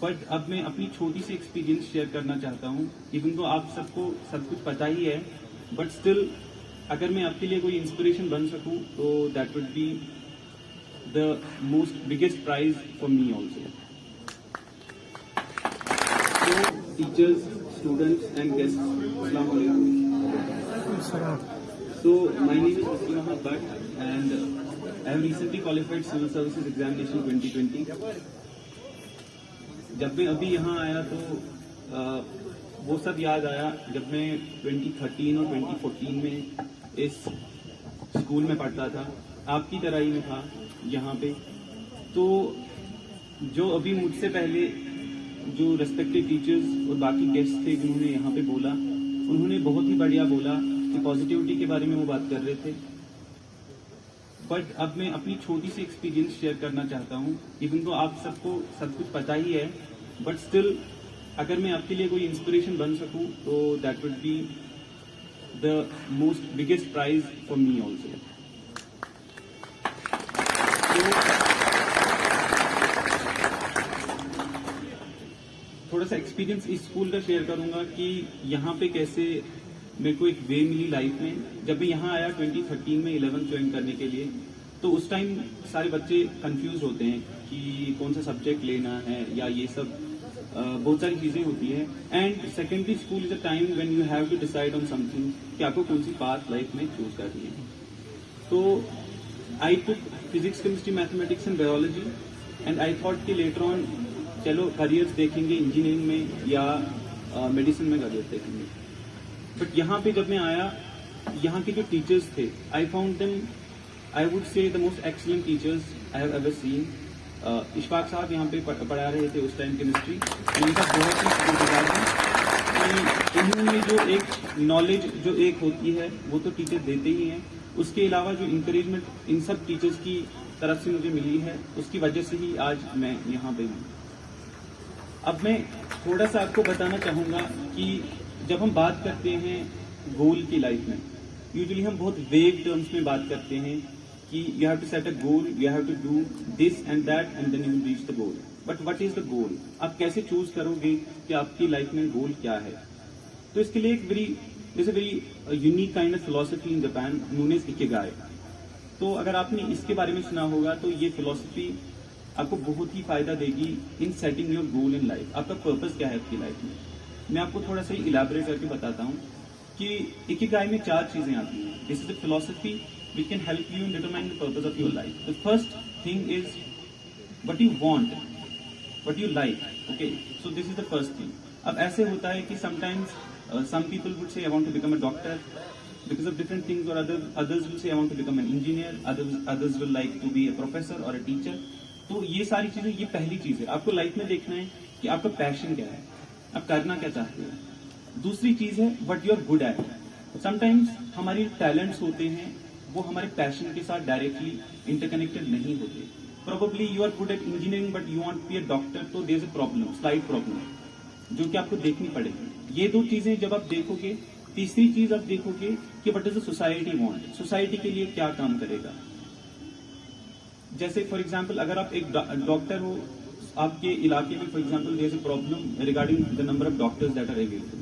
But अब मैं अपनी छोटी सी एक्सपीरियंस शेयर करना चाहता हूँ। इवन तो आप सबको सब कुछ पता ही है, बट स्टिल अगर मैं आपके लिए कोई इंस्पिरेशन बन सकूँ तो that would be the most biggest prize for me also. So, teachers, students and guests, Assalamu alaikum. So, my name is Mr. Muhammad Bhatt and I have recently qualified Civil Services Examination 2020. जब मैं अभी यहाँ आया तो वो सब याद आया जब मैं 2013 और 2014 में इस स्कूल में पढ़ता था, आपकी तरह ही में था यहाँ पे। तो जो अभी मुझसे पहले जो रेस्पेक्टेड टीचर्स और बाकी गेस्ट थे जिन्होंने यहाँ पे बोला, उन्होंने बहुत ही बढ़िया बोला कि पॉजिटिविटी के बारे में वो बात कर रहे थे। बट अब मैं अपनी छोटी सी एक्सपीरियंस शेयर करना चाहता हूँ। इवन तो आप सबको सब कुछ पता ही है, बट स्टिल अगर मैं आपके लिए कोई इंस्पिरेशन बन सकूँ तो that would be the most biggest prize for me also. थोड़ा सा एक्सपीरियंस इस स्कूल का शेयर करूंगा कि यहाँ पे कैसे मेरे को एक वे मिली लाइफ में। जब मैं यहाँ आया 2013 में 11th ज्वाइन करने के लिए, तो उस टाइम सारे बच्चे कंफ्यूज होते हैं कि कौन सा सब्जेक्ट लेना है या ये सब बहुत सारी चीजें होती है। And secondary school is a time when you have to decide on something कि आपको कौन सी पाथ लाइफ में चूज करनी है। तो I took physics, chemistry, mathematics and biology and I thought कि लेटर ऑन चलो करियर्स देखेंगे इंजीनियरिंग में या मेडिसिन में करियर देखेंगे। बट यहाँ पे जब मैं आया, यहाँ के जो टीचर्स थे, I found them, I would say the most excellent teachers I have ever seen. Ishfaq साहब यहाँ पे पढ़ा रहे थे उस टाइम केमिस्ट्री, उनका बहुत ही शुक्रगुजार हूँ कि इन्होंने जो एक नॉलेज जो एक होती है वो तो टीचर देते ही हैं, उसके अलावा जो इंकरेजमेंट इन सब टीचर्स की तरफ से मुझे मिली है, उसकी वजह से ही आज मैं यहाँ पे हूँ। अब मैं थोड़ा सा आपको बताना चाहूंगा कि जब हम बात करते हैं गोल की लाइफ में, यूजुअली हम बहुत वेग टर्म्स में बात करते हैं कि you have to set a goal, you have to do this and that and then you will reach the goal. But what is the goal? आप कैसे चूज करोगे कि आपकी लाइफ में गोल क्या है? तो इसके लिए एक very unique kind of philosophy in Japan known as ikigai. तो अगर आपने इसके बारे में सुना होगा तो ये फिलोसफी आपको बहुत ही फायदा देगी in setting your goal in life. आपका पर्पस क्या है आपकी लाइफ में? मैं आपको थोड़ा सा इलैबोरेट करके बताता हूँ कि इकिगाई में 4 चीजें आती हैं। This is a philosophy which can help you in determine the purpose of your life. The first thing is what you want, what you like. Okay, so this is the first thing. अब ऐसे होता है कि sometimes some people would say I want to become a doctor because of different things, or others will say I want to become an engineer, others will like to be a professor or a teacher. तो ये सारी चीजें, ये पहली चीज है। आपको life में देखना है कि आपका पैशन क्या है, आप करना क्या चाहते हो। दूसरी चीज है what you are good at. Sometimes हमारे टैलेंट्स होते हैं वो हमारे पैशन के साथ डायरेक्टली इंटरकनेक्टेड नहीं होते। Probably you are good at engineering but you want to be a doctor, तो there is a problem, slide problem, जो कि आपको देखनी पड़ेगी। ये 2 चीजें जब आप देखोगे, तीसरी चीज आप देखोगे कि what is the society want, society के लिए क्या काम करेगा। जैसे फॉर एग्जाम्पल अगर आप एक डॉक्टर हो, आपके इलाके में for example there is a problem regarding the number of doctors that are available,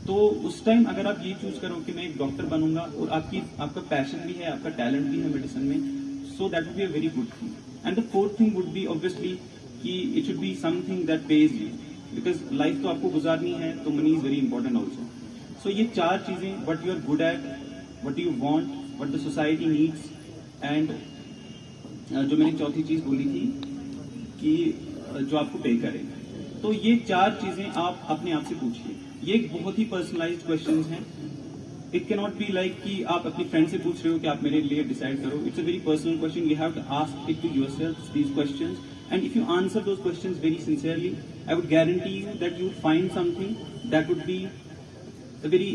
तो उस टाइम अगर आप ये चूज करो कि मैं एक डॉक्टर बनूंगा और आपका पैशन भी है, आपका टैलेंट भी है मेडिसिन में, so that would be a very good thing. And the fourth thing would be obviously कि it should be something that pays you, because life तो आपको गुजारनी है, तो money is very important also. So ये 4 चीजें, what you are good at, what you want, what the society needs, and जो मैंने चौथी चीज बोली थी कि जो आपको पे करे, तो ये 4 चीजें आप अपने आप से पूछिए। ये एक बहुत ही पर्सनलाइज्ड क्वेश्चंस हैं। It can not be like कि आप अपनी फ्रेंड से पूछ रहे हो कि आप मेरे लिए डिसाइड करो। It's a very personal question, you have to ask it to yourself these questions, and if you answer those questions very sincerely, I would guarantee you that you find something that would be a very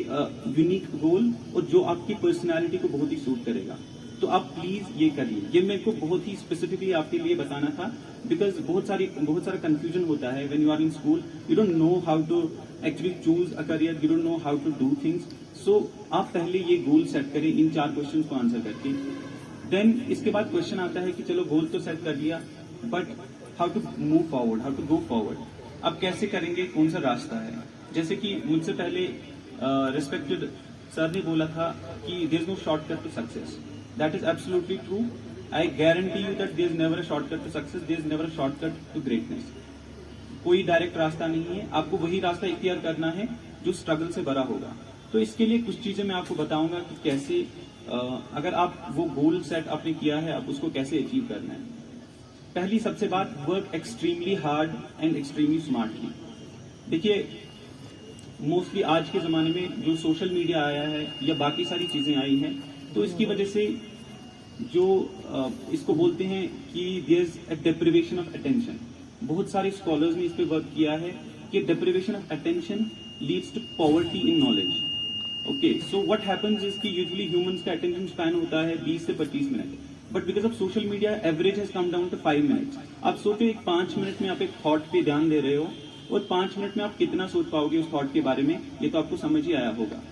unique goal, और जो आपकी personality को बहुत ही suit करेगा। तो आप please ये करिए। ये मेरे को बहुत ही स्पेसिफिकली आपके लिए बताना था, बिकॉज बहुत सारा कंफ्यूजन होता है when you are in school. You don't know how to actually choose a career, you don't know how to do things. So आप पहले ये गोल सेट करें इन 4 क्वेश्चन को आंसर करके। देन इसके बाद क्वेश्चन आता है कि चलो गोल तो सेट कर लिया, but how to move forward, how to go forward. आप कैसे करेंगे, कौन सा रास्ता है। जैसे कि मुझसे पहले रिस्पेक्टेड सर ने बोला था कि there is no shortcut to success. That is absolutely true. I guarantee you that there is never a shortcut to success, there is never a shortcut to greatness. कोई डायरेक्ट रास्ता नहीं है, आपको वही रास्ता इख्तियार करना है जो स्ट्रगल से भरा होगा। तो इसके लिए कुछ चीजें मैं आपको बताऊंगा कि कैसे अगर आप वो गोल सेट आपने किया है, आप उसको कैसे अचीव करना है। पहली सबसे बात, work extremely hard and extremely smartly. देखिए, मोस्टली आज के जमाने में जो सोशल मीडिया आया है या बाकी सारी चीजें आई हैं, तो इसकी वजह से जो इसको बोलते हैं कि there is a deprivation of attention. बहुत सारे स्कॉलर्स ने इस पे वर्क किया है कि deprivation of attention leads to poverty in knowledge. Okay, so what happens is कि यूजुअली ह्यूमंस का अटेंशन स्पैन होता है 20 से 25 minute, but because of social media average has come down to 5 minutes. आप सोचो एक 5 मिनट में आप एक थॉट पे ध्यान दे रहे हो, और 5 मिनट में आप कितना सोच पाओगे उस थॉट के बारे में, ये तो आपको समझ ही आया होगा।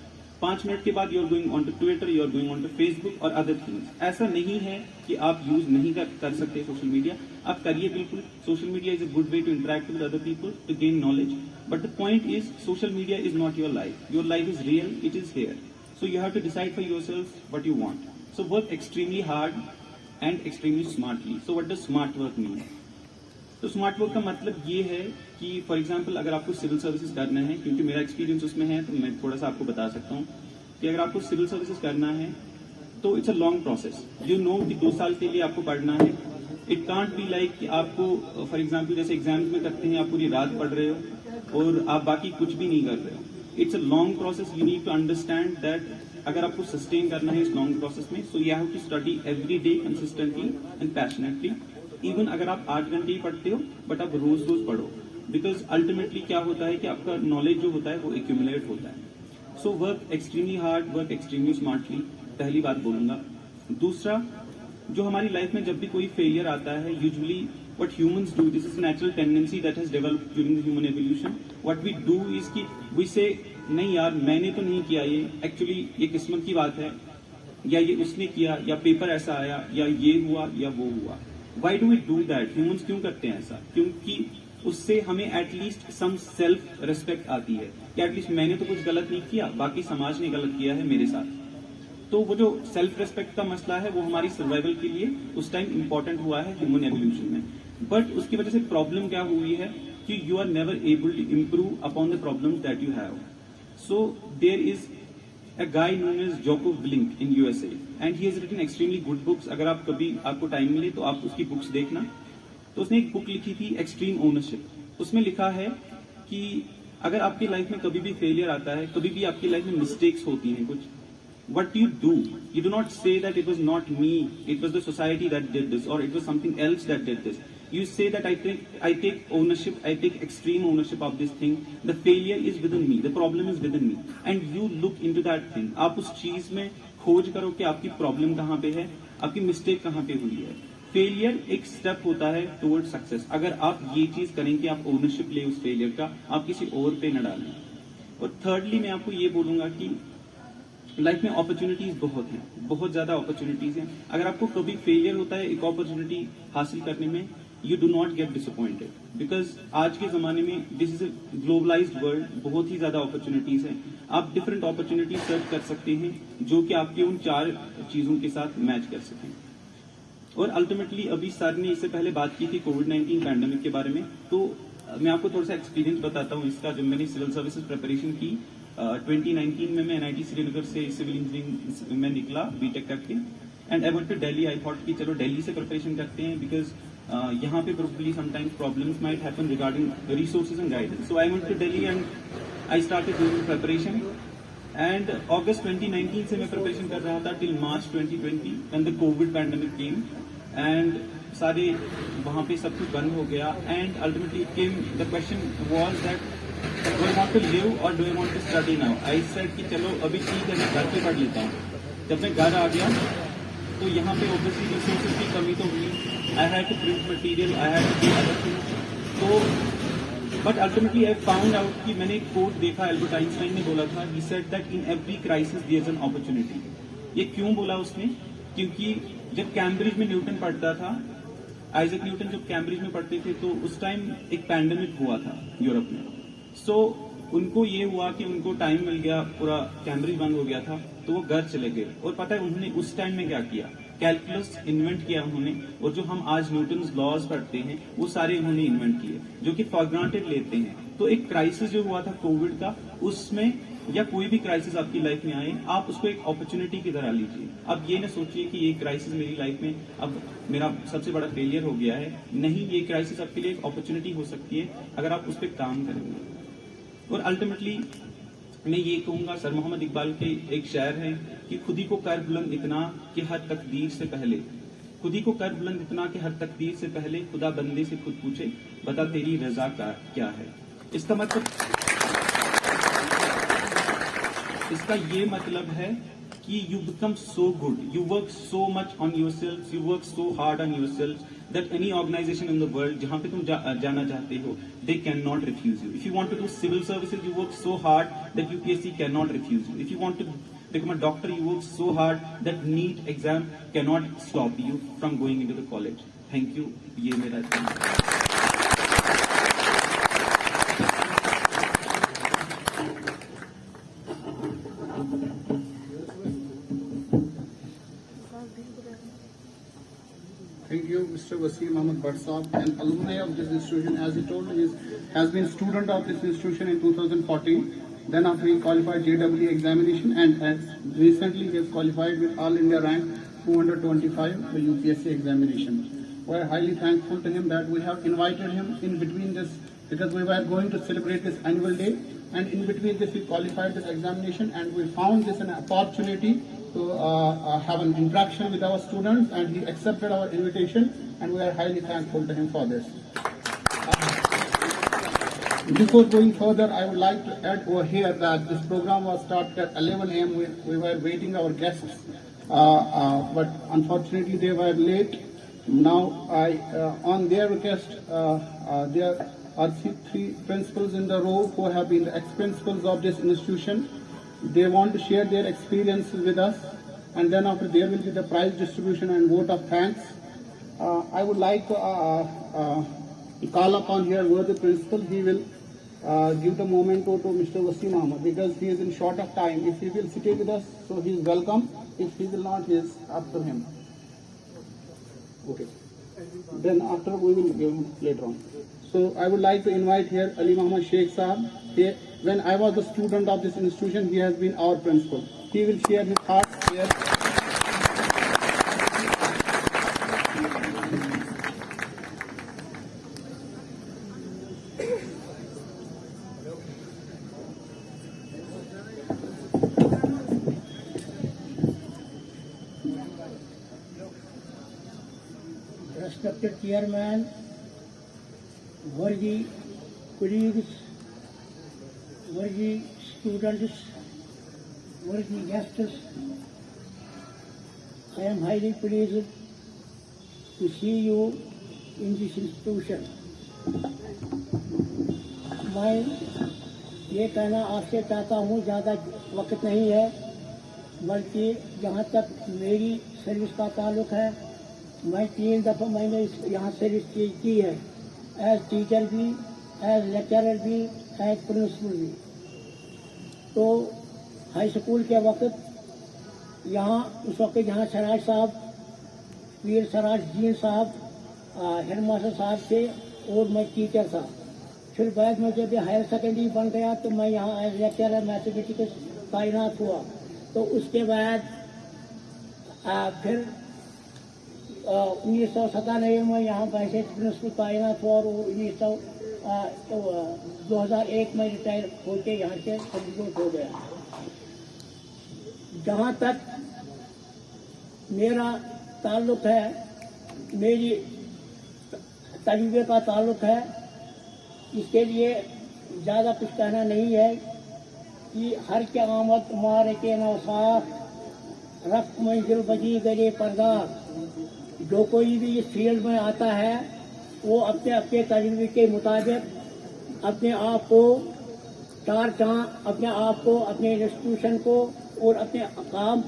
5 मिनट के बाद you are going on to Twitter, you are going on to Facebook और अदर थिंग्स। ऐसा नहीं है कि आप यूज नहीं कर सकते सोशल मीडिया, आप करिए बिल्कुल। Social media is a good way to interact with other people, to gain knowledge, but the point is social media is not your life. Your life is real, it is here, so you have to decide for yourself what you want. So work extremely hard and extremely smartly. So what does smart work mean? तो smart work का मतलब ये है कि for example अगर आपको civil services करना है, क्योंकि मेरा एक्सपीरियंस उसमें है तो मैं थोड़ा सा आपको बता सकता हूँ कि अगर आपको सिविल सर्विसेज करना है तो it's a long process. You know कि 2 साल के लिए आपको पढ़ना है। इट कांट बी लाइक कि आपको फॉर एग्जाम्पल जैसे एग्जाम्स में करते हैं, आप पूरी रात पढ़ रहे हो और आप बाकी कुछ भी नहीं कर रहे हो। It's a long process. You need to understand that अगर आपको सस्टेन करना है इस लॉन्ग प्रोसेस में, so you have to study every day consistently and passionately. Even अगर आप 8 घंटे ही पढ़ते हो, बट आप रोज रोज पढ़ो, बिकॉज अल्टीमेटली क्या होता है कि आपका नॉलेज जो होता है वो एक्यूमुलेट होता है। सो work extremely hard, work extremely smartly, पहली बात बोलूंगा। दूसरा, जो हमारी लाइफ में जब भी कोई फेलियर आता है, usually what humans do, this is natural tendency that has developed during the human evolution. What we do is कि वी से नहीं यार मैंने तो नहीं किया, ये एक्चुअली ये किस्मत की बात है, या ये उसने किया, या पेपर ऐसा आया, या ये हुआ या वो हुआ। Why do we do that? Humans क्यों करते हैं ऐसा? क्योंकि उससे हमें एटलीस्ट सम सेल्फ रिस्पेक्ट आती है कि एटलीस्ट मैंने तो कुछ गलत नहीं किया, बाकी समाज ने गलत किया है मेरे साथ। तो वो जो सेल्फ रिस्पेक्ट का मसला है वो हमारी सर्वाइवल के लिए उस टाइम इंपॉर्टेंट हुआ है ह्यूमन एवोल्यूशन में। बट उसकी वजह से प्रॉब्लम क्या हुई है कि you are never able to improve upon the problems that you have. So there is a guy known as Jocko Willink in USA and he has written extremely good books. अगर आप कभी आपको time मिले तो आप उसकी books देखना। तो उसने एक बुक लिखी थी एक्सट्रीम ओनरशिप। उसमें लिखा है कि अगर आपकी लाइफ में कभी भी फेलियर आता है, कभी भी आपकी लाइफ में मिस्टेक्स होती हैं कुछ, what you do not say that it was not me, it was the society that did this, or it was something else that did this. You say that I take ownership, I take extreme ownership of this thing. The failure is within me, the problem is within me, and you look into that thing. आप उस चीज में खोज करो कि आपकी problem कहाँ पे है, आपकी मिस्टेक कहाँ पे हुई है। फेलियर एक स्टेप होता है टुवर्ड सक्सेस। अगर आप ये चीज करें कि आप ओनरशिप ले उस फेलियर का, आप किसी और पे न डालें। और थर्डली मैं आपको ये बोलूंगा कि लाइफ में अपॉर्चुनिटीज बहुत हैं, बहुत ज्यादा अपॉर्चुनिटीज हैं। अगर आपको कभी फेलियर होता है एक अपॉर्चुनिटी हासिल करने में, you do not get disappointed, because आज के जमाने में this is a globalised world, बहुत ही ज्यादा अपॉर्चुनिटीज हैं। आप डिफरेंट अपॉर्चुनिटीज सर्च कर सकते हैं जो कि आपके उन 4 चीजों के साथ मैच कर सकें। और अल्टीमेटली अभी सर ने इससे पहले बात की थी कोविड-19 पैंडेमिक के बारे में, तो मैं आपको थोड़ा सा एक्सपीरियंस बताता हूँ इसका। जब मैंने सिविल सर्विसेज प्रिपरेशन की 2019 में, मैं NIT श्रीनगर से सिविल इंजीनियरिंग में निकला बीटेक करके, and I went to Delhi. I thought कि चलो दिल्ली से प्रिपरेशन करते हैं, बिकॉज यहाँ पे probably sometimes problems might happen regarding resources and guidance. So I went to Delhi and I started doing preparation. And August 2019 से मैं प्रिपरेशन कर रहा था till March 2020 when the covid pandemic came, and सारे वहां पे सब कुछ बंद हो गया। एंड ultimately came the question was that do I want to live और do I want to study now. I said कि चलो अभी ठीक है, मैं घर पे पढ़ लेता हूँ। जब मैं घर आ गया तो यहाँ पे ऑब्वियसली रिसोर्सेज की कमी तो हुई। I had to print material, I had to do other things. तो but ultimately I found out कि मैंने एक कोट देखा, एल्बर्ट आइंस्टाइन ने बोला था, he said that in every crisis there is an opportunity. ये क्यों बोला उसने? क्योंकि जब कैम्ब्रिज में न्यूटन पढ़ता था आइजैक न्यूटन जब कैम्ब्रिज में पढ़ते थे तो उस टाइम एक पैंडेमिक हुआ था यूरोप में। सो उनको ये हुआ कि उनको टाइम मिल गया, पूरा कैम्ब्रिज बंद हो गया था, तो वो घर चले गए। और पता है उन्होंने उस टाइम में क्या किया, कैलकुलस इन्वेंट किया उन्होंने, और जो हम आज न्यूटन लॉज पढ़ते हैं वो सारे उन्होंने इन्वेंट किए, जो कि फॉर ग्रांटेड लेते हैं। तो एक क्राइसिस जो हुआ था कोविड का, उसमें या कोई भी क्राइसिस आपकी लाइफ में आए, आप उसको एक अपॉर्चुनिटी की तरह लीजिए। अब ये ना सोचिए कि ये क्राइसिस मेरी लाइफ में अब मेरा सबसे बड़ा फेलियर हो गया है। नहीं, ये क्राइसिस आपके लिए एक अपॉर्चुनिटी हो सकती है अगर आप उस पर काम करेंगे। और अल्टीमेटली मैं ये कहूंगा, सर मोहम्मद इकबाल के एक शायर है कि खुदी को कर बुलंद इतना कि हर तकदीर से पहले, खुदी को कर बुलंद इतना कि हर तकदीर से पहले खुदा बंदे से खुद पूछे बता तेरी रजा का क्या है। इसका ये मतलब है कि you become so good, you work so much on yourself, you work so hard on yourself that any organisation in the world जहां पे तुम जाना चाहते हो, they can not refuse you. If you want to do civil services, you work so hard that UPSC can not refuse you. If you want to become a doctor, you work so hard that NEET exam cannot stop you from going into the college. Thank you. ये मेरा Thank you, Mr. Wasim Ahmed Bhatt Saab, an alumni of this institution. As he told, he has been student of this institution in 2014. Then after he qualified JEE examination, and as recently he has qualified with All India rank 225 the UPSC examination. We are highly thankful to him that we have invited him in between this, because we were going to celebrate this annual day, and in between this we qualified this examination, and we found this an opportunity to have an interaction with our students, and he accepted our invitation, and we are highly thankful to him for this. Before going further, I would like to add over here that this program was started at 11 a.m. We were waiting our guests, but unfortunately they were late. Now, on their request, there are three principals in the row who have been the ex-principals of this institution. They want to share their experiences with us, and then after there will be the prize distribution and vote of thanks. I would like to call upon here worthy principal. He will give the memento to Mr. Wasim Ahmed, because he is in short of time. If he will sit with us, so he is welcome. If he will not, he is up to him. Okay. Then after we will give him later on. So I would like to invite here Ali Muhammad Sheikh Sahab. When I was a student of this institution, he has been our principal. He will share his thoughts here. Respected Chairman, worthy colleagues, worthy students, worthy guests, I am highly pleased to see you in this institution. मैं ये कहना आपसे चाहता हूँ, ज़्यादा वक्त नहीं है, बल्कि जहाँ तक मेरी सर्विस का ताल्लुक है, मैं 3 दफ़ा मैंने यहाँ सर्विस की है, एज टीचर भी, एज लेक्चरर भी, एज प्रिंसिपल भी। तो हाई स्कूल के वक्त यहाँ उस वक्त यहाँ सराज साहब, पीर सराज जीन साहब हेडमास्टर साहब थे, और मैं टीचर था। फिर बाद में जब हायर सेकेंडरी बन गया तो मैं यहाँ एज लेक्चरर मैथमेटिक्स तैनात हुआ। तो उसके बाद फिर 1997 में यहाँ वाइस प्रिंसिपल तैनात हुआ, और 2001 में रिटायर होकर यहाँ से कंप्लीट हो गया। जहाँ तक मेरा ताल्लुक है, मेरी तजुर्बे का ताल्लुक है, इसके लिए ज़्यादा कुछ कहना नहीं है कि हर क्या आमद मारे के नौसाख रफ्त मंजिल बजी गले पर्दा। जो कोई भी इस फील्ड में आता है वो अपने अपने तजुर्बे के मुताबिक अपने आप को अपने आप को, अपने इंस्टीट्यूशन को और अपने काम